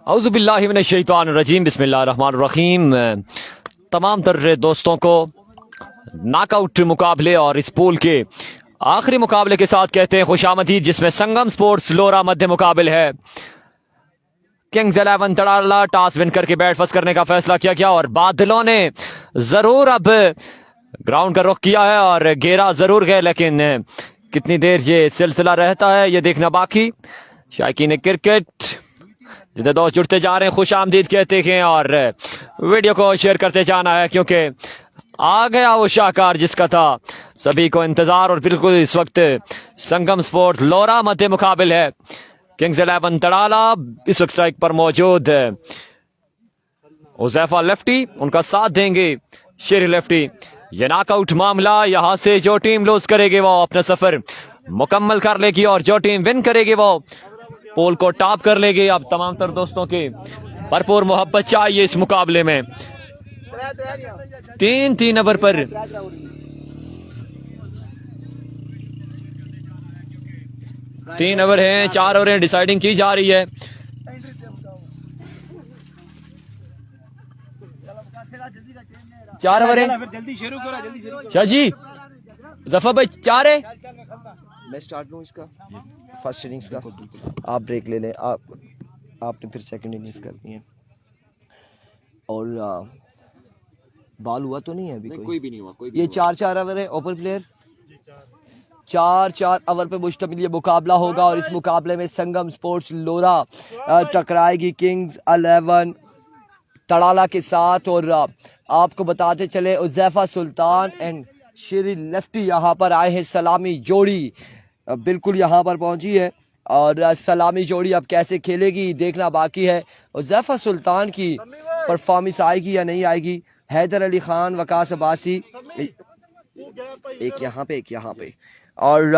औज़ुबिल्लाहि मिनश्शैतानिर्रजीम बिस्मिल्लाहिर्रहमानिर्रहीम। तमाम तरह दोस्तों को नॉकआउट मुकाबले और इस पूल के आखिरी मुकाबले के साथ कहते हैं खुशामदीद, जिसमें संगम स्पोर्ट्स लोरा मध्य मुकाबल है। किंग्स 11 तड़ाला टॉस विन करके बैट फर्स्ट करने का फैसला किया गया और बादलों ने जरूर अब ग्राउंड का रुख किया है और घेरा जरूर गए, लेकिन कितनी देर ये सिलसिला रहता है ये देखना बाकी। शायकीन क्रिकेट जितने दोस्त जुड़ते जा रहे हैं खुशामदीद कहते हैं और वीडियो को शेयर करते जाना है, क्योंकि आ गया वो शाहकार जिसका था सभी को इंतजार। और बिल्कुल इस वक्त संगम स्पोर्ट्स लोरा मध्य मुकाबल है। किंग्स 11 तड़ाला इस वक्त स्ट्राइक पर मौजूद है। उज़ैफा लेफ्टी, उनका साथ देंगे शेरी लेफ्टी। ये नॉकआउट मामला, यहां से जो टीम लूज करेगी वो अपना सफर मुकम्मल कर लेगी और जो टीम विन करेगी वो पोल को टॉप कर लेगी। अब तमाम तर दोस्तों के भरपूर मोहब्बत चाहिए इस मुकाबले में। 3 ओवर पर 3 ओवर हैं, 4 ओवरें डिसाइडिंग की जा रही है। चार ओवर है, जल्दी शुरू करो। शाह जी जफर भाई 4 है। मैं स्टार्ट लूँ इसका फर्स्ट इनिंग्स का, आप ब्रेक ले लें। आपने फिर सेकंड इनिंग्स करनी है। और बॉल हुआ तो नहीं है अभी? कोई भी नहीं हुआ। ये 4 ओवर है। ओपन प्लेयर 4 ओवर पे मुश्तमिल ये मुकाबला होगा और इस मुकाबले में संगम स्पोर्ट्स लोरा टकराएगी किंग्स 11 तड़ाला के साथ। और आपको बताते चले उज़ैफा सुल्तान एंड शेरी लेफ्टी यहाँ पर आए हैं। सलामी जोड़ी बिल्कुल यहाँ पर पहुंची है और सलामी जोड़ी अब कैसे खेलेगी देखना बाकी है। उज़ैफा सुल्तान की परफॉर्मेंस आएगी या नहीं आएगी। हैदर अली खान, वकास अब्बासी, एक यहाँ पे एक यहाँ पे। और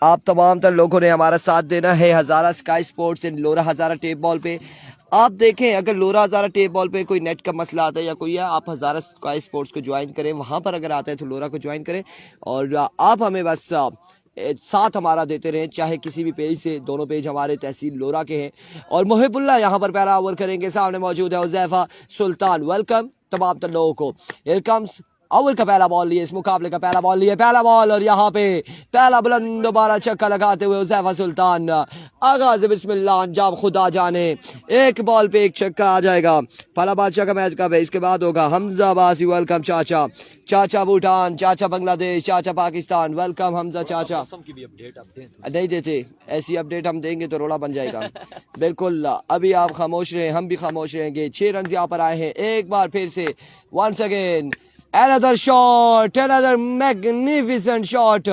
आप तमाम तर लोगों ने हमारा साथ देना है Hazara sky sports and Lora Hazara tape ball पे। आप देखें अगर लोरा हज़ारा टेप बॉल पे कोई नेट का मसला आता है या कोई है, आप हज़ारा स्काई स्पोर्ट्स को ज्वाइन करें। वहाँ पर अगर आता है तो लोरा को ज्वाइन करें और आप हमें बस साथ हमारा देते रहें, चाहे किसी भी पेज से। दोनों पेज हमारे तहसील लोरा के हैं। और मुहिबुल्लाह यहाँ पर पहला ओवर करेंगे। सामने मौजूद है उज़ैफा सुल्तान। वेलकम तमाम तर लोगों को। हियर कम्स ओवर का पहला बॉल लिए, इस मुकाबले का पहला बॉल लिए, पहला बॉल और यहाँ पे पहला बुलंद दोबारा छक्का लगाते हुए उज़ैफा सुल्तान। आगाज बिस्मिल्लाह अंजाम खुदा जाने। एक बॉल पे एक छक्का आ जाएगा। पहला बादशाह का मैच कब है? इसके बाद होगा। हमजा अब्बासी वेलकम। चाचा, चाचा भूटान, चाचा बांग्लादेश, चाचा पाकिस्तान, वेलकम हमजा चाचा। नहीं देते, ऐसी अपडेट हम देंगे तो रोड़ा बन जाएगा। बिल्कुल, अभी आप खामोश रहे, हम भी खामोश रहेंगे। 6 रन यहाँ पर आए हैं। एक बार फिर से once again another shot, another magnificent shot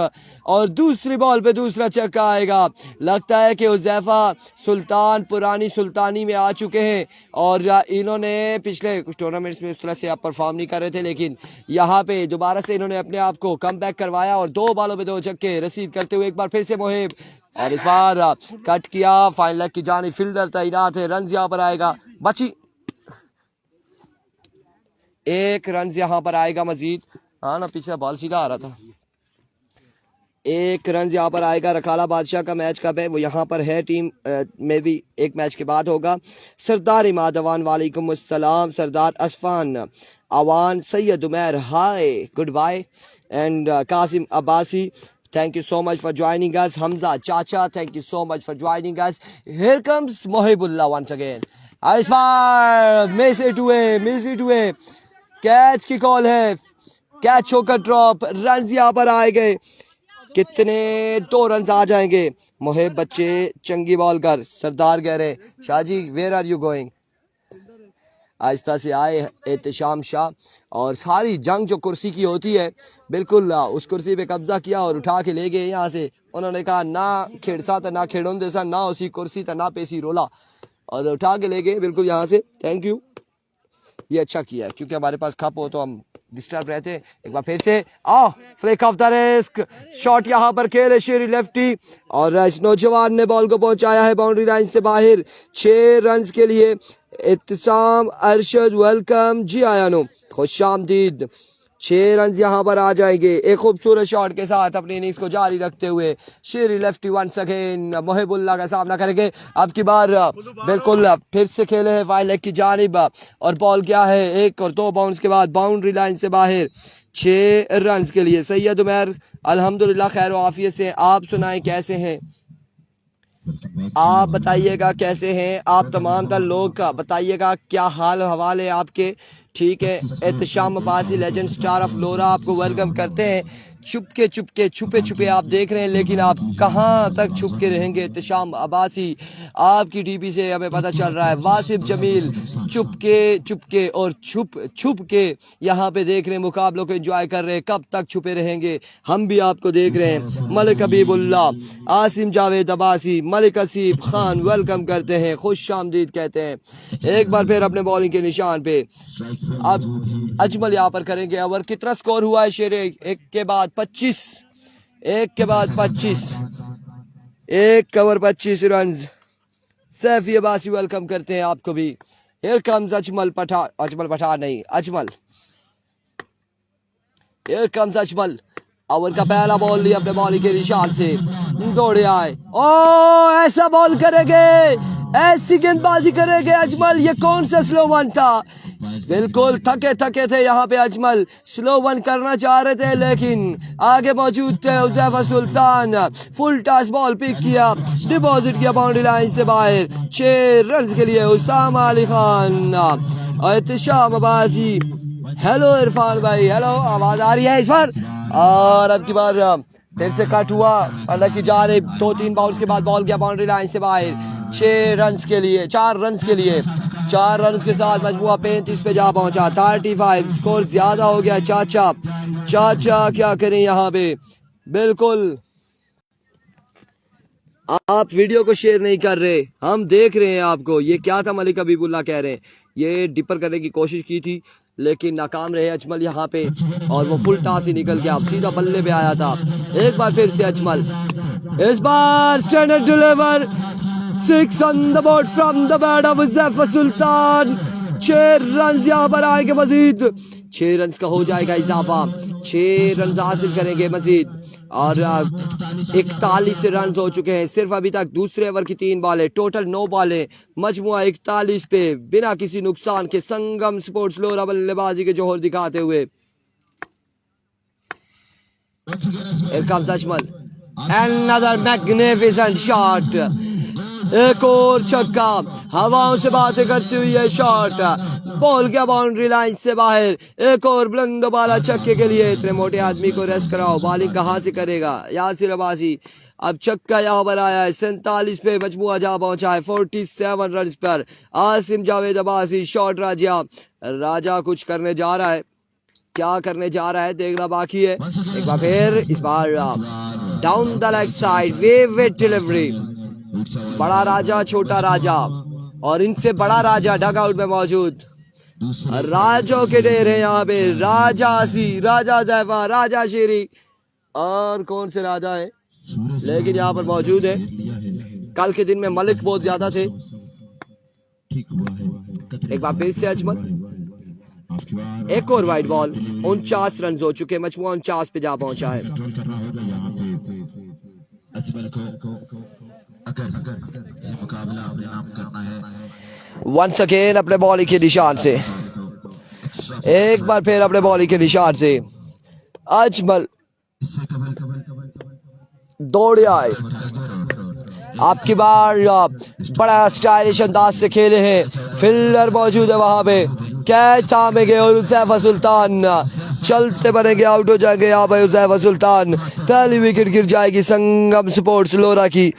और दूसरी बॉल पे दूसरा छक्का आएगा। लगता है कि उज़ैफा सुल्तान पुरानी सुल्तानी में आ चुके हैं और इन्होंने पिछले कुछ टूर्नामेंट्स में उस तरह से आप परफॉर्म नहीं कर रहे थे, लेकिन यहाँ पे दोबारा से इन्होंने अपने आप को कम बैक करवाया और 2 बॉलों पे 2 छक्के रसीद करते हुए एक बार फिर से मुहिब। और इस बार कट किया फाइन लेग की जानिब। फील्डर तैनात है। रन यहाँ पर आएगा बची 1 रन यहाँ पर आएगा मजीद। हाँ ना, पिछला बॉल सीधा आ रहा था। 1 रन यहाँ पर आएगा। रखाला बादशाह का मैच कब है? वो यहाँ पर है टीम में भी एक मैच के बाद होगा। सरदार इमाद अवान वालेकुम अस्सलाम। Sardar Asfan Awan, Syed Umair hi good bye and Qasim Abbasi thank you so much for joining us. Hamza Chacha, thank you so much for joining us. Here comes Mohibullah once again. इस बार मिस इट हुए। कैच की कॉल है, कैच होकर ड्रॉप। रन यहाँ पर आए गए। कितने 2 रन आ जाएंगे। मोहिब बच्चे चंगी बॉल कर। सरदार कह रहे Shah ji where are you going. आहिस्ता से आए एहतशाम शाह और सारी जंग जो कुर्सी की होती है बिल्कुल उस कुर्सी पे कब्जा किया और उठा के ले गए यहाँ से। उन्होंने कहा ना खेड़सा था ना खेड़ों देसा ना उसी कुर्सी था ना पेसी रोला, और उठा के ले गए बिल्कुल यहाँ से। थैंक यू, ये अच्छा किया है क्योंकि हमारे पास खप हो तो हम डिस्टर्ब रहते हैं। एक बार फिर से flick of the risk shot यहाँ पर खेले शेरी लेफ्टी और इस नौजवान ने बॉल को पहुंचाया है बाउंड्री लाइन से बाहर 6 रन के लिए। इत्तिसाम अरशद वेलकम जी आयानो खुशामदीद 6 रन यहाँ पर आ जाएंगे। एक खूबसूरत शॉट के साथ अपनी इनिंग्स को जारी रखते हुए शेरी लेफ्टी वंस अगेन मोहिबुल्लाह का सामना करेंगे। अब की बार बिल्कुल फिर से खेले हैं वाइड लेग की जानिब और बॉल क्या है 1 और 2 बाउंस के बाद बाउंड्री लाइन से बाहर 6 रन के लिए। सैयद उमर अल्हम्दुलिल्लाह खैर आफियत से, आप सुनाएं कैसे हैं? आप बताइएगा कैसे हैं? आप तमाम तर लोग का बताइएगा क्या हाल हवाल है आपके? ठीक है, Ehtesham Abbasi legend star of Lora आपको वेलकम करते हैं। छुपके छुपे आप देख रहे हैं, लेकिन आप कहां तक छुप के रहेंगे? एहतशाम अब्बासी आपकी टीपी से हमें पता चल रहा है। वासिफ जमील चुपके और छुप के यहाँ पे देख रहे हैं, मुकाबलों को एंजॉय कर रहे हैं। कब तक छुपे रहेंगे? हम भी आपको देख रहे हैं। मलिक हबीबुल्लाह, आसिम जावेद अब्बासी, मलिक हसीब खान वेलकम करते हैं, खुश आमदीद कहते हैं। एक बार फिर अपने बॉलिंग के निशान पे अब अजमल यहाँ पर करेंगे ओवर। कितना स्कोर हुआ है शेरे? एक के बाद 25 1 over 25 run. Saifi Abbasi welcome करते हैं आपको भी। हियर कम्स अजमल पठान नहीं Ajmal. Here comes Ajmal, over का पहला बॉल लिया अपने बॉलिंग के निशान से, दौड़े आए। ऐसा बॉल करेंगे, ऐसी गेंदबाजी करेंगे अजमल। ये कौन सा स्लो वन था? बिल्कुल थके थे यहाँ पे अजमल, स्लो वन करना चाह रहे थे लेकिन आगे मौजूद थे हुज़ैफा सुल्तान। फुल टॉस बॉल पिक किया, डिपॉजिट किया बाउंड्री लाइन से बाहर 6 रन के लिए। उसामा अली खान और एहतशाम अब्बासी। हेलो इरफान भाई, हेलो, आवाज आ रही है इस बार? और अब की बार फिर से कट हुआ अल्लाह की जानिब। 2-3 बाउंस के बाद बॉल गया बाउंड्री लाइन से बाहर 4 रन के लिए। 4 रन के साथ मजमुआ 35 पे जा पहुंचा। 35 स्कोर ज्यादा हो गया। चाचा क्या करें यहाँ पे? बिल्कुल आप वीडियो को शेयर नहीं कर रहे, हम देख रहे हैं आपको। ये क्या था? मलिक हबीबुल्लाह कह रहे हैं ये डिपर करने की कोशिश की थी लेकिन नाकाम रहे अजमल यहाँ पे, और वो फुल टॉस ही निकल गया, सीधा बल्ले पे आया था। एक बार फिर से अजमल, इस बार standard deliver 6 on the board from the bat of Huzaifa Sultan. 6 run यहाँ पर आएंगे मजीद। 6 रन का हो जाएगा इजाफा, 6 रन हासिल करेंगे मजीद और 41 रन हो चुके हैं। सिर्फ अभी तक दूसरे ओवर की 3 बॉलें, टोटल 9 बॉलें, मजमुआ 41 पे बिना किसी नुकसान के संगम स्पोर्ट्स लोरा बल्लेबाजी के जोहर दिखाते हुए। अजमल, another magnificent shot, एक और छक्का, हवाओं से बातें करती हुई है शॉट, बॉल गया बाउंड्री लाइन से बाहर। एक और बुलंद बाला छक्के के लिए। इतने मोटे आदमी को रेस्ट कराओ, बॉलिंग कहां से करेगा? यासिर अब्बासी। अब छक्का यहाँ पर आया है, 47 पे मजमुआ जा पहुंचा है 47 रन पर। आसिम जावेद अब्बासी शॉट। राजा कुछ करने जा रहा है, क्या करने जा रहा है देखना बाकी है। एक बार फिर, इस बार down the leg side, vivid delivery. बड़ा राजा, छोटा राजा और इनसे बड़ा राजा डग आउट में मौजूद। राजों के ढेर है यहाँ पे। राजा ज़ैफा, राजा शेरी और कौन से राजा है लेकिन यहाँ पर मौजूद है। कल के दिन में मलिक बहुत ज्यादा थे। एक बार फिर से अजमल, एक और वाइड बॉल। 49 रन हो चुके, मजमुआ 49 पे जा पहुंचा है। मुकाबला अपने नाम करना है वंस अगेन अपने बॉलिंग के निशान से। एक बार फिर अपने बॉलिंग के निशान से अजमल दौड़े आए। आपकी बार बड़ा स्टाइलिश अंदाज से खेले हैं, फील्डर मौजूद है वहां पे, कैच थामेंगे और हुज़ैफा सुल्तान चलते बनेंगे, आउट हो जाएंगे यहाँ पे हुज़ैफा सुल्तान। पहली विकेट गिर जाएगी संगम स्पोर्ट्स लोरा की।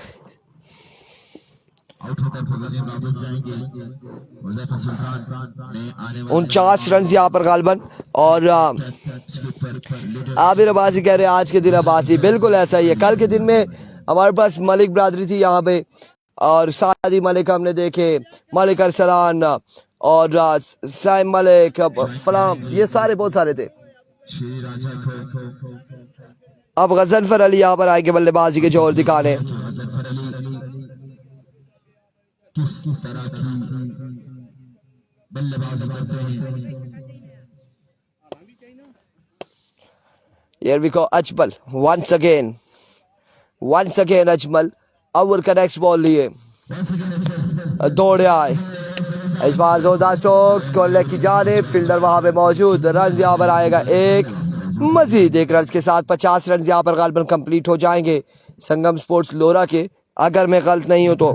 49 रन यहाँ पर गालबन। और आबिर अब्बासी कह रहे हैं आज के दिन अब्बासी, बिल्कुल ऐसा ही है। कल के दिन में हमारे पास मलिक ब्रादरी थी यहाँ पे और सादी मलिक हमने देखे, मलिक अरसलान और साइम मलिक फलाम, ये सारे बहुत सारे थे। अब गजनफर अली यहाँ पर आएंगे बल्लेबाजी के जोर दिखाने। किस तरह की बल्लेबाजी करते हैं। Here we go, Ajmal once again Ajmal over का नेक्स्ट बॉल लिए दौड़े आए, इस बार जोरदार स्ट्रोक्स कॉर्नर की जानिब, फील्डर वहां पे मौजूद, रन यहाँ पर आएगा एक, मजीद एक रन के साथ 50 रन यहाँ पर गालबन कंप्लीट हो जाएंगे संगम स्पोर्ट्स लोरा के, अगर मैं गलत नहीं हूं तो।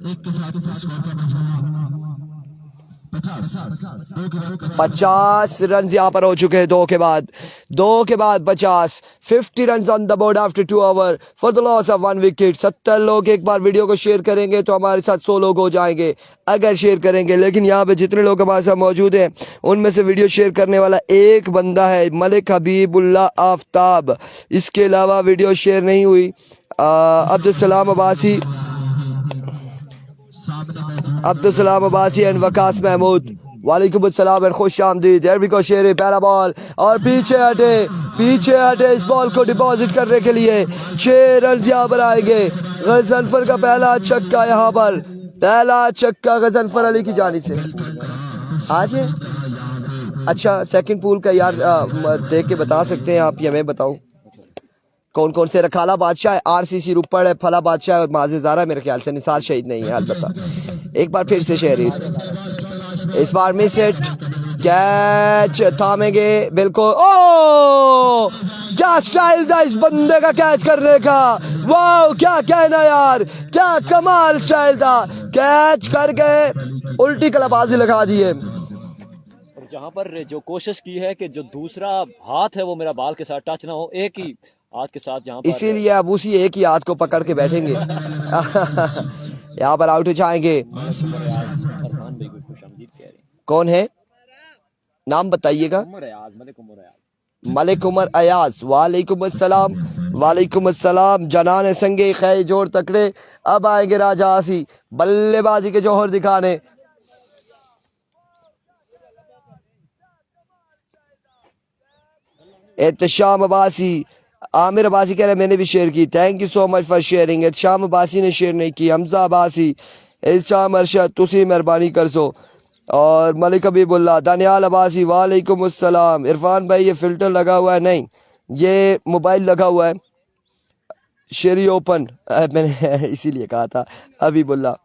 एक के साथ स्कोर का मजमूआ 50 रन यहाँ पर हो चुके हैं दो के बाद 50, 50 run on the board after 2 over for the loss of 1 wicket. 70 लोग एक बार वीडियो को शेयर करेंगे तो हमारे साथ 100 लोग हो जाएंगे अगर शेयर करेंगे, लेकिन यहाँ पे जितने लोग हमारे साथ मौजूद हैं उनमें से वीडियो शेयर करने वाला एक बंदा है, मलिक हबीबुल्लाह आफ्ताब, इसके अलावा वीडियो शेयर नहीं हुई अब्दुल सलाम अब्बासी एंड वकास महमूद, वालेकुम अस्सलाम एंड खुश आमदीद। देयर वी गो शेर, पहला बॉल और पीछे हटे इस बॉल को डिपॉजिट करने के लिए 6 रन यहाँ पर आएंगे। गजनफर का पहला छक्का, यहाँ पर पहला छक्का गजनफर अली की जानिब से आज है। अच्छा सेकंड पूल का यार देख के बता सकते हैं आप या मैं बताऊं कौन कौन से? रखाला बादशाह है, आरसीसी रुपड़ है, फला बादशाह है और माज़ेज़ारा मेरे ख्याल से, निसार शहीद नहीं है अलबत्ता। एक बार फिर से शहरी, इस बार मिस हिट, कैच थामेंगे बिल्कुल। ओ क्या स्टाइल था इस बंदे का कैच करने का, वाह क्या कहना यार, क्या कमाल स्टाइल था, कैच कर गए, उल्टी कलाबाजी लगा दी है। और जहाँ पर जो कोशिश की है कि जो दूसरा हाथ है वो मेरा बाल के साथ टच ना हो, एक ही हाथ के साथ, जहाँ इसीलिए अब उसी एक ही हाथ को पकड़ के बैठेंगे यहाँ पर आउट हो जाएंगे। कौन है, नाम बताइएगा? मलिक उमर अयाज, वालेकुम अस्सलाम। जनान संगे खै जोर तकड़े, अब आएंगे राजा आसी बल्लेबाजी के जौहर दिखाने। एहतशाम अब्बासी, आमिर अब्बासी कह रहे मैंने भी शेयर की, thank you so much for sharing. Ehtesham Abbasi ने शेयर नहीं की, हमजा अब्बासी, एहतशाम अरशद तुसी मेहरबानी कर सो, और मलिक हबीबुल्लाह, दानियाल अब्बासी, वालेकुम अस्सलाम। इरफान भाई ये फिल्टर लगा हुआ है? नहीं, ये मोबाइल लगा हुआ है, शेरी ओपन, मैंने इसीलिए कहा था हबीबुल्लाह।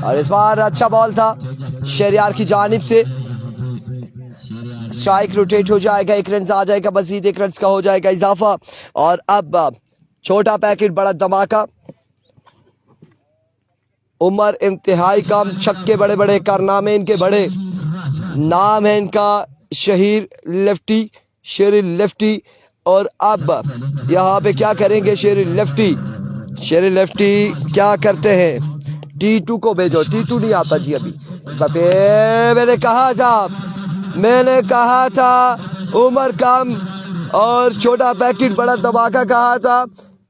और इस बार अच्छा बॉल था शहरियार की जानिब से, स्ट्राइक रोटेट हो जाएगा, 1 रन आ जाएगा, मजीद 1 रन का हो जाएगा इजाफा। और अब छोटा पैकेट बड़ा धमाका, उमर इंतहाई कम, छक्के बड़े बड़े, कारनामे इनके बड़े, नाम है इनका शहीर लेफ्टी, शेर लेफ्टी। और अब यहाँ पे क्या करेंगे शेर लेफ्टी क्या करते हैं, T2 को भेजो, T2 नहीं आता जी अभी। मैंने कहा था उमर कम और छोटा पैकेट बड़ा धमाका कहा था,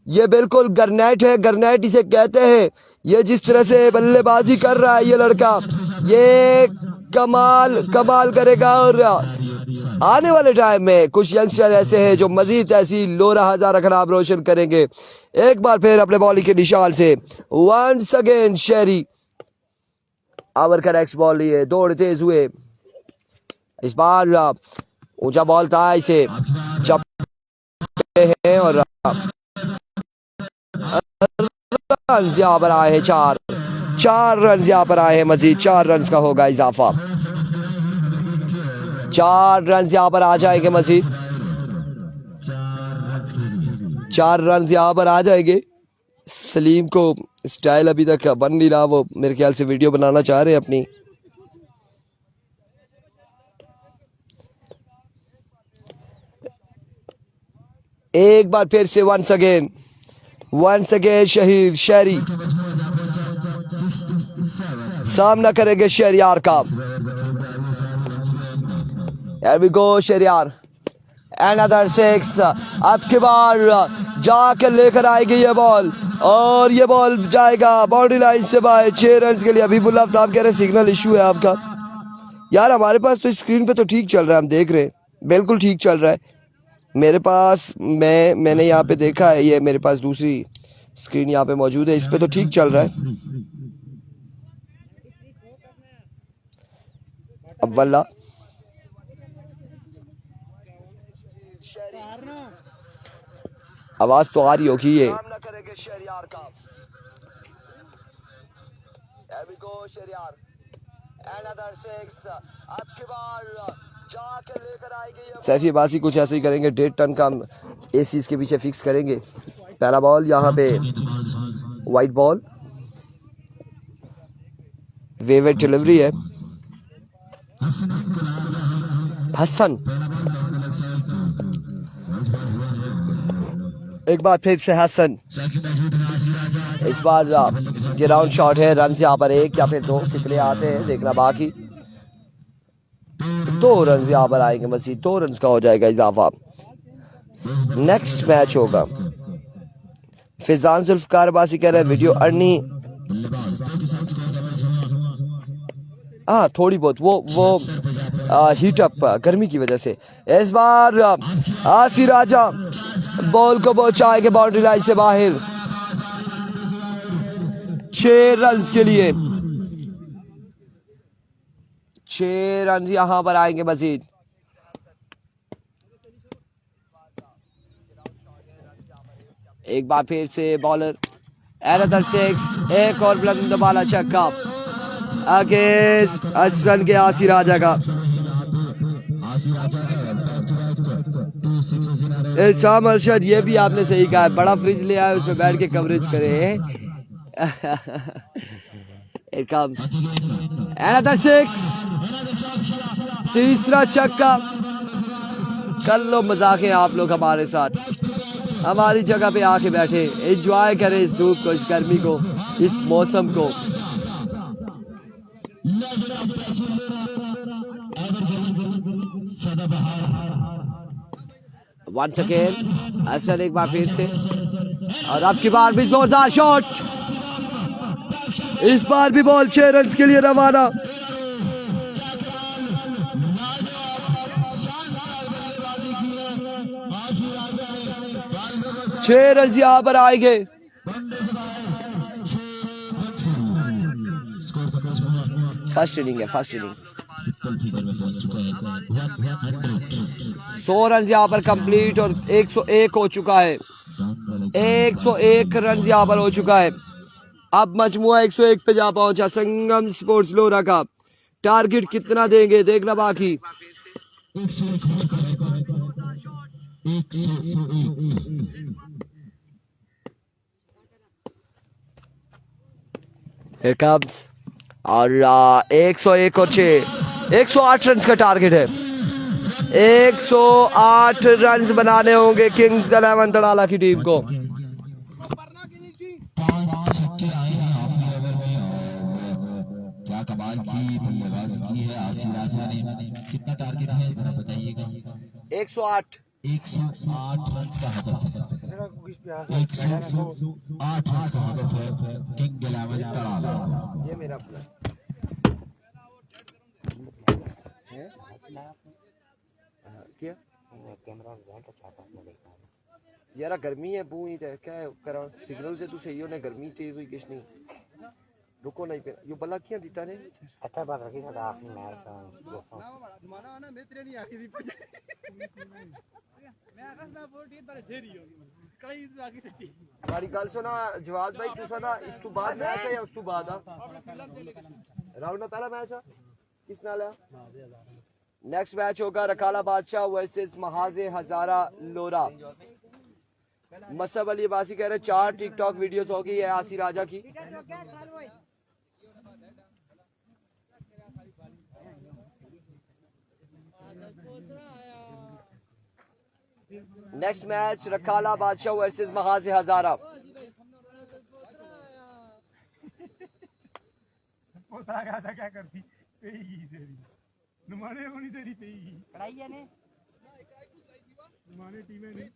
ये बिल्कुल गरनेट है, गरनेट इसे कहते हैं। ये जिस तरह से बल्लेबाजी कर रहा है ये लड़का, ये कमाल करेगा। और आने वाले टाइम में कुछ यंगस्टर ऐसे हैं जो मजीद ऐसी लोरा हजारा खराब रोशन करेंगे। एक बार फिर अपने बॉलिंग के निशान से वंस अगेन शेरी, ओवर का नेक्स्ट बॉल लिए, दौड़ तेज हुए, इस बार ऊंचा बॉल था, इसे चपटे हैं और रन यहाँ पर आए हैं, 4 रन यहाँ पर आए हैं, मजीद 4 रन का होगा इजाफा, 4 रन यहाँ पर आ जाएंगे, मजीद 4 रन यहाँ पर आ जाएंगे। सलीम को स्टाइल अभी तक बन नहीं रहा, वो मेरे ख्याल से वीडियो बनाना चाह रहे हैं अपनी। एक बार फिर से वंस अगेन शेरी सामना करेंगे शहरियार का। Here we go Shahryar, another 6। अब की बार जाकर लेकर आएगी ये बॉल और ये बॉल जाएगा बाउंड्री लाइन से बाहर 6 रन के लिए। अभी बुल्ला आफ्ताब कह रहे सिग्नल इशू है आपका। यार हमारे पास तो स्क्रीन पे तो ठीक चल रहा है, हम देख रहे हैं बिल्कुल ठीक चल रहा है मेरे पास। मैंने यहाँ पे देखा है, ये मेरे पास दूसरी स्क्रीन यहाँ पे मौजूद है, इस पे तो ठीक चल रहा है। अब वल्ला आवाज तो आ रही होगी ये। सैफी बासी कुछ ऐसे ही करेंगे, 1.5 टन का हम एसी के पीछे फिक्स करेंगे। पहला बॉल यहाँ पे वाइट बॉल, वेवेट डिलीवरी है। हसन एक बार फिर से हसन, इस बार ग्राउंड शॉट है। रन यहाँ पर 1 या फिर 2 कितने आते हैं देखना बाकी। 2 रन यहाँ पर आएंगे, मजीद 2 रन का हो जाएगा इजाफा। नेक्स्ट मैच होगा। फिजान जुल्फकार बासी कह रहे हैं वीडियो अर्नी, हाँ थोड़ी बहुत वो हीट अप गर्मी की वजह से। इस बार आसी राजा बॉल को पहुंचाएंगे बाउंड्री लाइन से बाहर 6 रन के लिए। 6 रन यहां पर आएंगे मजीद। एक बार फिर से बॉलर, एनदर 6, एक और बुलंद वाला छक्का अगेंस्ट हसन के आसी राजा का। इल्जाम अरशद, ये भी आपने सही कहा है, बड़ा फ्रिज ले आए उसमें बैठ के कवरेज करे। It comes another 6, तीसरा छक्का। कर लो मजाक आप लोग हमारे साथ, हमारी जगह पे आके बैठे एंजॉय करें इस धूप को, इस गर्मी को, इस मौसम को। वंस अगेन हसन एक बार फिर से, और अब की बार भी जोरदार शॉट। इस बार भी बॉल 6 रन के लिए रवाना। छह रन यहां पर आएंगे। फर्स्ट इनिंग है, फर्स्ट इनिंग। 100 रन यहाँ पर कंप्लीट और 101 हो चुका है। 101 रन यहाँ पर हो चुका है। अब मजमुआ 101 पे जा पहुंचा संगम स्पोर्ट्स लोरा का। टारगेट कितना देंगे देखना बाकी। Here comes और 101 और 6, 108 रन का टारगेट है। 108 रन बनाने होंगे किंग्स 11 तड़ाला की टीम को। क्या कमाल की बल्लेबाजी की है आसिफ राजा ने। कितना टारगेट है जरा बताइएगा। 108 रन का हदफ है। 108 रन का हदफ है किंग 11 तड़ाला। ये मेरा क्या यार गर्मी है बू ही क्या करा सिग्नल से तू सही होने गर्मी तेज हुई किस नहीं रुको नहीं पे यो बल्ला किया दीता ने अच्छा बात रखी साडा आखिरी मैच दोस्तों माना ना मेरे नहीं आखी दी मैं आकाश ना बोल तारे फेरी होगी कई आगे से हमारी गल सुना जवाब भाई तू सुना इस तो बाद मैच है या उस तो बाद राउंड में पहला मैच है किस नाल है। नेक्स्ट मैच होगा रकाला बादशाह वर्सेस महाजे हजारा लोरा। मसब अली बासी कह रहे 4 टिकटॉक वीडियोस होगी है आसी राजा की। नेक्स्ट मैच रकाला बादशाह वर्सेस महाजे हजारा। क्या करती नमाने होनी तेरी थी कढ़ाई है ने नमाने टीमें नहीं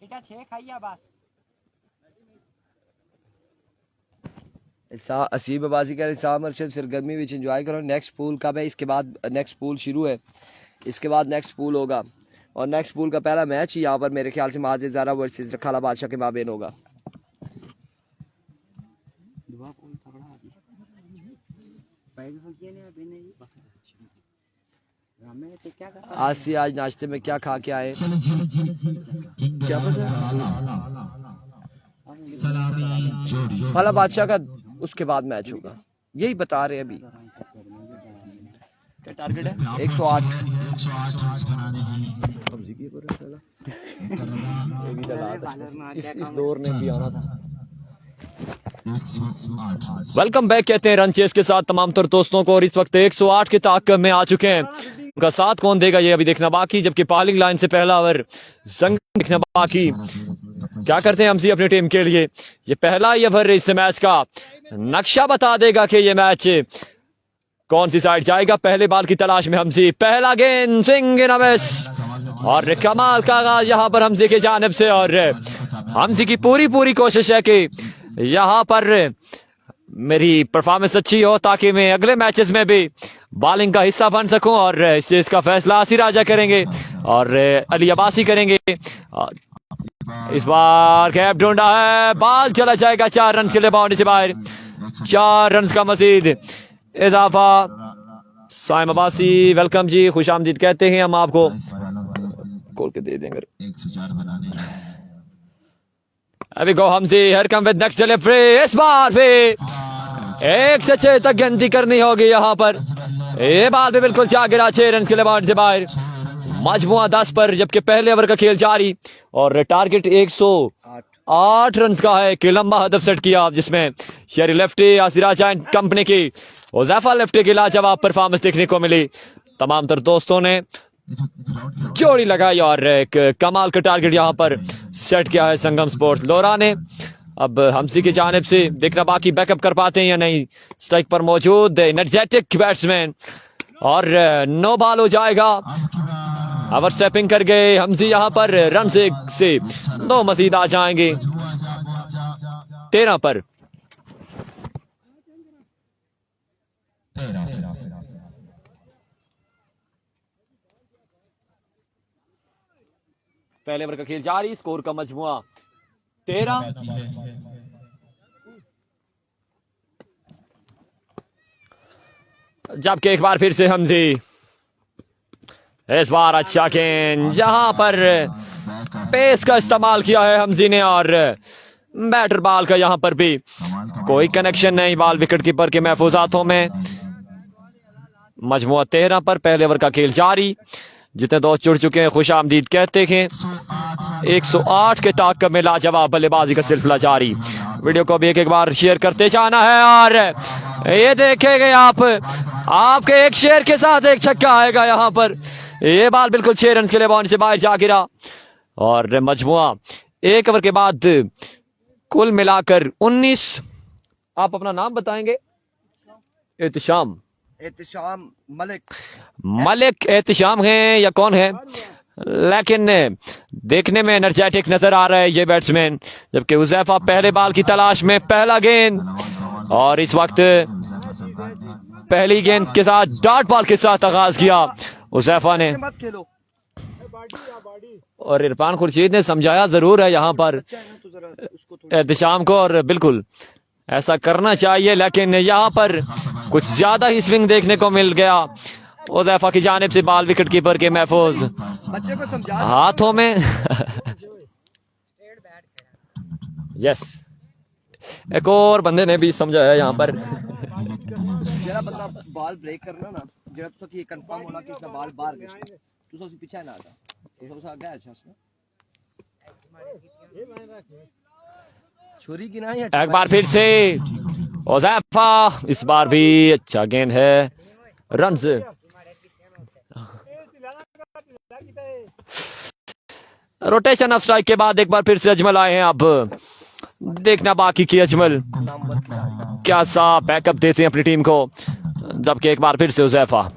ठीक है 6 खाइया बस असीबाबाजी कर इसाम अरशद फिर गर्मी विच एंजॉय करो। नेक्स्ट पूल कब है? इसके बाद नेक्स्ट पूल शुरू है, इसके बाद नेक्स्ट पूल होगा और नेक्स्ट पूल का पहला मैच ही यहाँ पर मेरे ख्याल से माज़ ज़ारा वर्सेस खाला बादशाह के माबेन होगा। आसी आज नाश्ते में क्या खा के आए? क्या पता? खाला बादशाह का उसके बाद मैच होगा, यही बता रहे अभी। क्या टारगेट है? 108। इस दौर में भी आना था। वेलकम बैक कहते हैं रन चेस के साथ तमाम तर दोस्तों को, और इस वक्त 108 के ताक़ब में आ चुके हैं। उनका साथ कौन देगा ये अभी देखना बाकी, जबकि पालिंग लाइन से पहला ओवर जंग देखना बाकी। क्या करते हैं हमसी अपनी टीम के लिए? ये पहला ही ओवर इस मैच का नक्शा बता देगा कि ये मैच कौन सी साइड जाएगा। पहले बॉल की तलाश में हमसी, पहला गेंद स्विंग इन अ मिस, और कमाल का आगाज यहाँ पर हमसी की जानिब से। और हमसी की पूरी कोशिश है कि यहाँ पर मेरी परफॉर्मेंस अच्छी हो ताकि मैं अगले मैचेस में भी बॉलिंग का हिस्सा बन सकूं, और इस चीज का फैसला आसिर राजा करेंगे और अली अब्बासी करेंगे। इस बार गैप ढूंढा है, बॉल चला जाएगा 4 रन के लिए बाउंड्री से बाहर। 4 रन का मजीद इजाफा। साइम अब्बासी वेलकम जी, खुश आमदीद कहते हैं हम आपको, खोल के दे देंगे। 104 बनाने अभी गो हमसी, here come with next delivery. इस बार भी 1 से 6 तक गिनती करनी होगी यहाँ पर। ये बाल भी बिल्कुल जा गिरा 6 रन के लिए बाउंड्री से बाहर। मजमुआ 10 पर, जबकि पहले ओवर का खेल जारी और टारगेट 108 रन का है कि लंबा हदफ सेट किया, जिसमें शेरी लेफ्टी, आसिराजा एंड कंपनी की उज़ैफा लेफ्टी की लाजवाब परफॉर्मेंस देखने को मिली। तमाम तर दोस्तों ने जोड़ी लगाई और एक कमाल का टारगेट यहाँ पर सेट किया है संगम स्पोर्ट्स लोरा ने। अब हमसी की जानिब से देखना बाकी बैकअप कर पाते हैं या नहीं। स्ट्राइक पर मौजूद एनर्जेटिक बैट्समैन, और नो बॉल हो जाएगा। ओवर स्टेपिंग कर गए हमसी यहाँ पर, रन से 2 मजीद आ जाएंगे 13 पर। पहले ओवर का खेल जारी, स्कोर का मजमुआ 13। जबकि एक बार फिर से हमजी, इस बार अच्छा गेंद, जहां पर पेस का इस्तेमाल किया है हमजी ने, और बैटर बॉल का यहां पर भी कोई कनेक्शन नहीं, बॉल विकेट कीपर के महफूज हाथों में। मजमुआ 13 पर, पहले ओवर का खेल जारी। जितने दोस्त जुड़ चुके हैं खुश आमदीद कहते हैं। 108 के ताक़ब में लाजवाब बल्लेबाजी का सिलसिला जारी। वीडियो को भी एक बार शेयर करते जाना है, और ये देखेंगे आप, आपके एक शेयर के साथ एक छक्का आएगा यहाँ पर। ये बॉल बिल्कुल 6 रन के लिए बाउंड्री से बाहर जा गिरा, और मजमुआ 1 ओवर के बाद कुल मिलाकर 19। आप अपना नाम बताएंगे? एहतिशाम मलिक एहतिशाम है या कौन है, लेकिन देखने में एनर्जेटिक नजर आ रहा है ये बैट्समैन। जबकि उज़ैफा पहले बॉल की तलाश में, पहला गेंद, और इस वक्त पहली गेंद के साथ डॉट बॉल के साथ आगाज किया उज़ैफा ने, और इरफान खुर्शीद ने समझाया जरूर है यहाँ पर एहतिशाम को, और बिल्कुल ऐसा करना चाहिए, लेकिन यहाँ पर कुछ ज्यादा ही स्विंग देखने को मिल गया उज़ैफा की जानिब से। बॉल विकेट कीपर के महफूज हाथों में। यस, एक और बंदे ने भी समझाया यहाँ पर। जरा बंदा बॉल ब्रेक करना ना, जरा तो कि कंफर्म होना कि इसका बॉल बाहर गया, तो उससे पीछे ना आता, तो उसका गया अच्छा उसने छोरी की ना। एक बार फिर से उज़ैफा इस बार भी अच्छा गेंद है, रन रोटेशन ऑफ स्ट्राइक के बाद एक बार फिर से अजमल आए हैं। अब देखना बाकी की अजमल क्या सा बैकअप देते हैं अपनी टीम को, जबकि एक बार फिर से उज़ैफा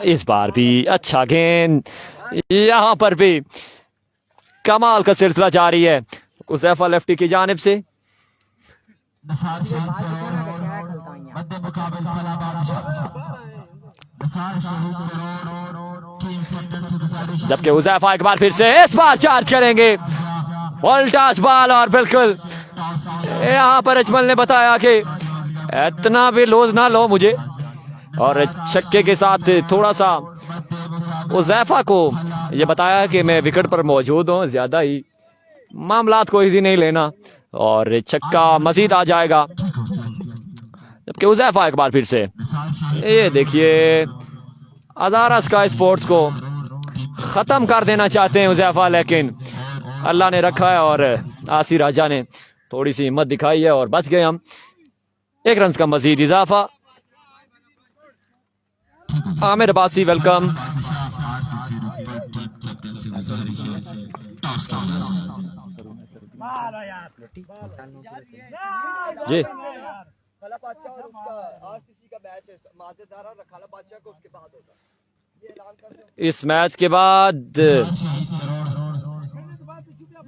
इस बार भी अच्छा गेंद, यहां पर भी कमाल का सिलसिला जारी है। उज़ैफा लेफ्टी की जानिब से निसार शहीद करोड़ मध्य मुकाबले वाला बादशाह निसार शहीद करोड़ टीम कैप्टन से गुजारिश जबकि उज़ैफा एक बार फिर से इस बार चार्ज करेंगे, फुल टच बॉल और बिल्कुल यहाँ पर अजमल ने बताया कि इतना भी लूज ना लो मुझे, और छक्के के साथ थोड़ा सा उज़ैफा को ये बताया कि मैं विकेट पर मौजूद हूँ, ज्यादा ही मामलात को इजी नहीं लेना, और छक्का मजीद आ जाएगा। जबकि उज़ैफा एक बार फिर से ये देखिए हज़ारा स्काई स्पोर्ट्स को खत्म कर देना चाहते हैं उज़ैफा, लेकिन अल्लाह ने रखा है और आसी राजा ने थोड़ी सी हिम्मत दिखाई है और बच गए हम। एक रन का मजीद इजाफा। आमिर अब्बासी वेलकम। जी खाला बादशाह और उसका आरसीसी का मैच है, माज़ेदार और खाला बादशाह को उसके बाद होगा, ये ऐलान कर दो। इस मैच के बाद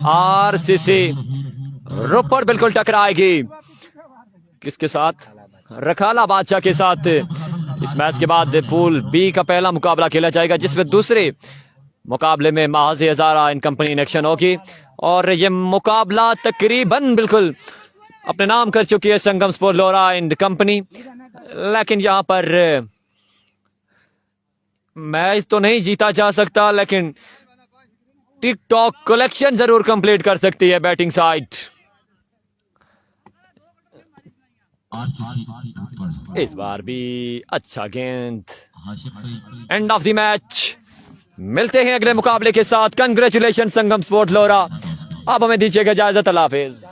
आरसीसी रोपड़ बिल्कुल टकराएगी किसके साथ, रखाला बादशाह के साथ। इस मैच के बाद पूल बी का पहला मुकाबला खेला जाएगा, जिसमें दूसरे मुकाबले में महाज़ हज़ारा इन कंपनी इन एक्शन होगी, और ये मुकाबला तकरीबन बिल्कुल अपने नाम कर चुकी है संगम स्पोर्ट लोरा एंड कंपनी। लेकिन यहाँ पर मैच तो नहीं जीता जा सकता, लेकिन टिकटॉक कलेक्शन जरूर कंप्लीट कर सकती है बैटिंग साइड। इस बार भी अच्छा गेंद, एंड ऑफ द मैच। मिलते हैं अगले मुकाबले के साथ। कंग्रेचुलेशन संगम स्पोर्ट लोरा। अब हमें दीजिएगा इजाजत, अल्लाह हाफिज।